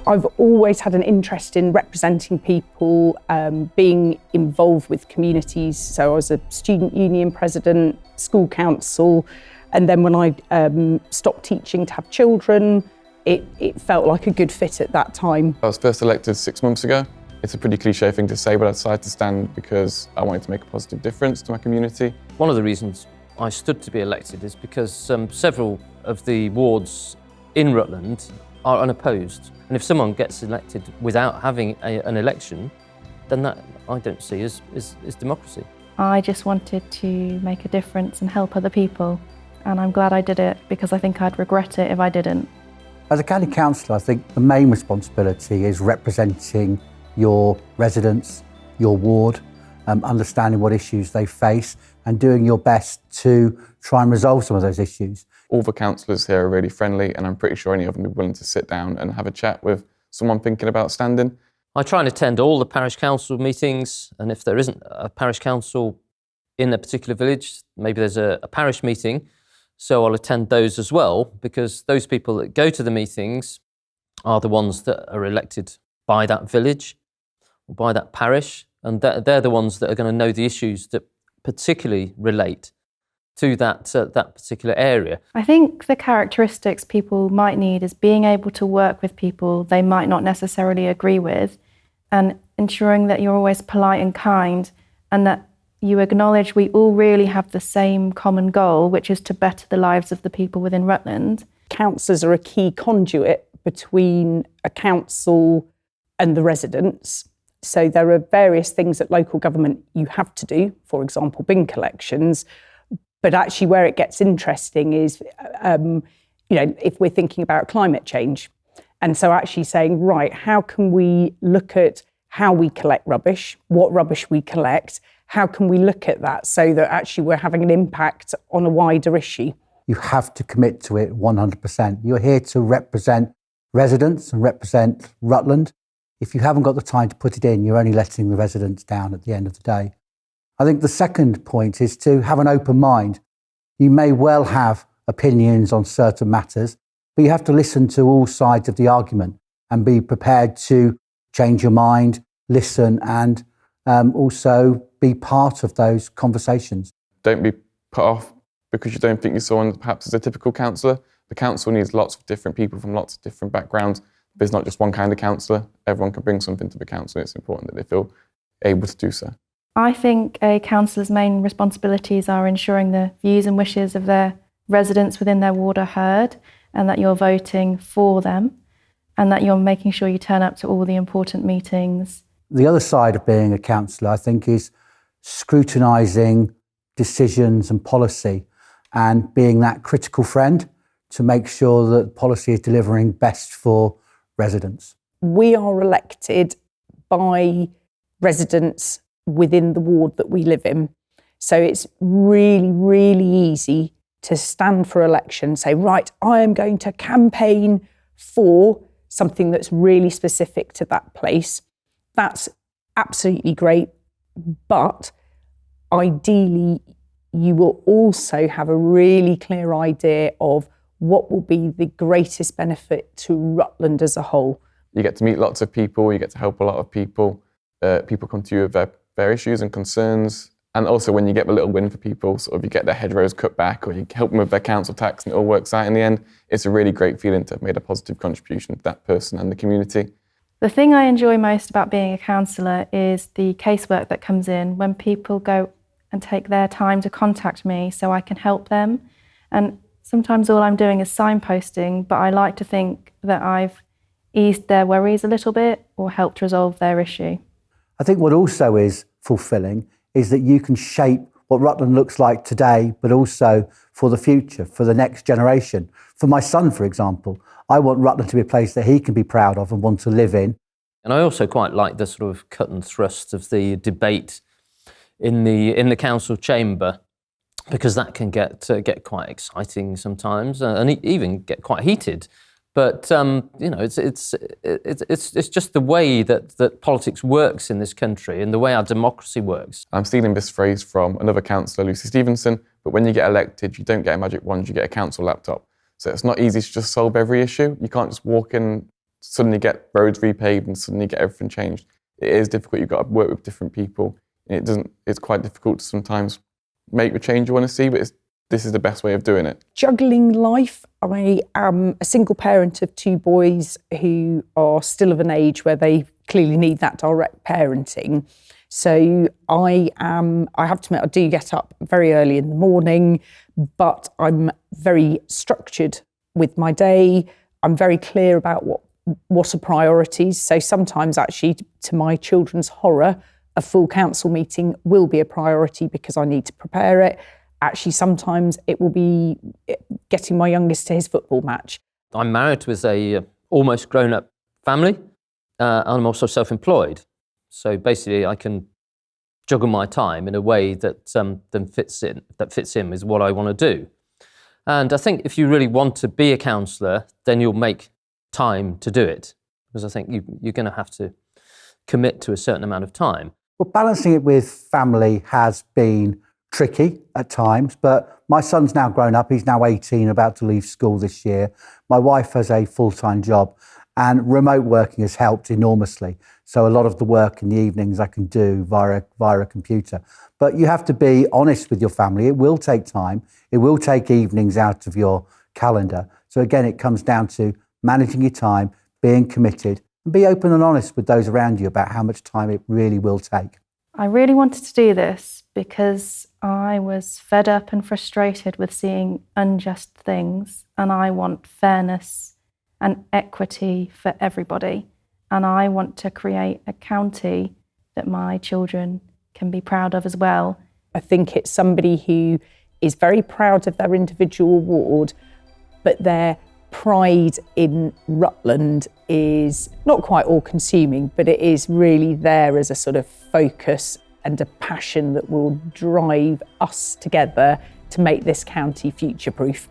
I've always had an interest in representing people, being involved with communities. So I was a student union president, school council, and then when I stopped teaching to have children, it felt like a good fit at that time. I was first elected 6 months ago. It's a pretty cliche thing to say, but I decided to stand because I wanted to make a positive difference to my community. One of the reasons I stood to be elected is because several of the wards in Rutland are unopposed. And if someone gets elected without having an election, then that I don't see as democracy. I just wanted to make a difference and help other people. And I'm glad I did it because I think I'd regret it if I didn't. As a county councillor, I think the main responsibility is representing your residents, your ward, understanding what issues they face and doing your best to try and resolve some of those issues. All the councillors here are really friendly, and I'm pretty sure any of them would be willing to sit down and have a chat with someone thinking about standing. I try and attend all the parish council meetings, and if there isn't a parish council in a particular village, maybe there's a parish meeting, so I'll attend those as well, because those people that go to the meetings are the ones that are elected by that village or by that parish, and they're the ones that are going to know the issues that particularly relate to that particular area. I think the characteristics people might need is being able to work with people they might not necessarily agree with, and ensuring that you're always polite and kind, and that you acknowledge we all really have the same common goal, which is to better the lives of the people within Rutland. Councillors are a key conduit between a council and the residents. So there are various things at local government you have to do, for example, bin collections. But actually where it gets interesting is, if we're thinking about climate change. And so actually saying, right, how can we look at how we collect rubbish, what rubbish we collect, how can we look at that so that actually we're having an impact on a wider issue? You have to commit to it 100%. You're here to represent residents and represent Rutland. If you haven't got the time to put it in, you're only letting the residents down at the end of the day. I think the second point is to have an open mind. You may well have opinions on certain matters, but you have to listen to all sides of the argument and be prepared to change your mind, listen, and also be part of those conversations. Don't be put off because you don't think you're someone perhaps as a typical councillor. The council needs lots of different people from lots of different backgrounds. There's not just one kind of councillor. Everyone can bring something to the council. It's important that they feel able to do so. I think a councillor's main responsibilities are ensuring the views and wishes of their residents within their ward are heard, and that you're voting for them, and that you're making sure you turn up to all the important meetings. The other side of being a councillor, I think, is scrutinising decisions and policy and being that critical friend to make sure that policy is delivering best for residents. We are elected by residents within the ward that we live in. So it's really, really easy to stand for election, say, right, I am going to campaign for something that's really specific to that place. That's absolutely great. But ideally, you will also have a really clear idea of what will be the greatest benefit to Rutland as a whole. You get to meet lots of people, you get to help a lot of people. People come to you with their issues and concerns. And also when you get the little win for people, sort of you get their hedgerows cut back or you help them with their council tax and it all works out in the end, it's a really great feeling to have made a positive contribution to that person and the community. The thing I enjoy most about being a councillor is the casework that comes in when people go and take their time to contact me so I can help them. And sometimes all I'm doing is signposting, but I like to think that I've eased their worries a little bit or helped resolve their issue. I think what also is fulfilling is that you can shape what Rutland looks like today, but also for the future, for the next generation. For my son, for example, I want Rutland to be a place that he can be proud of and want to live in. And I also quite like the sort of cut and thrust of the debate in the council chamber, because that can get quite exciting sometimes and even get quite heated. But it's just the way that politics works in this country and the way our democracy works. I'm stealing this phrase from another councillor, Lucy Stevenson, but when you get elected, you don't get a magic wand, you get a council laptop. So it's not easy to just solve every issue. You can't just walk in suddenly get roads repaved and suddenly get everything changed. It is difficult. You've got to work with different people. And it's quite difficult to sometimes make the change you want to see, but this is the best way of doing it. Juggling life. I am a single parent of 2 boys who are still of an age where they clearly need that direct parenting. So I have to admit, I do get up very early in the morning, but I'm very structured with my day. I'm very clear about what are priorities. So sometimes actually, to my children's horror, a full council meeting will be a priority because I need to prepare it. Actually, sometimes it will be getting my youngest to his football match. I'm married with a almost grown-up family, and I'm also self-employed. So basically, I can juggle my time in a way that fits in with what I want to do. And I think if you really want to be a councillor, then you'll make time to do it, because I think you're going to have to commit to a certain amount of time. Well, balancing it with family has been tricky at times, but my son's now grown up. He's now 18, about to leave school this year. My wife has a full-time job, and remote working has helped enormously. So a lot of the work in the evenings I can do via a computer. But you have to be honest with your family. It will take time. It will take evenings out of your calendar. So again, it comes down to managing your time, being committed, and be open and honest with those around you about how much time it really will take. I really wanted to do this because I was fed up and frustrated with seeing unjust things, and I want fairness and equity for everybody. And I want to create a county that my children can be proud of as well. I think it's somebody who is very proud of their individual ward, but their pride in Rutland is not quite all-consuming, but it is really there as a sort of focus and a passion that will drive us together to make this county future-proof.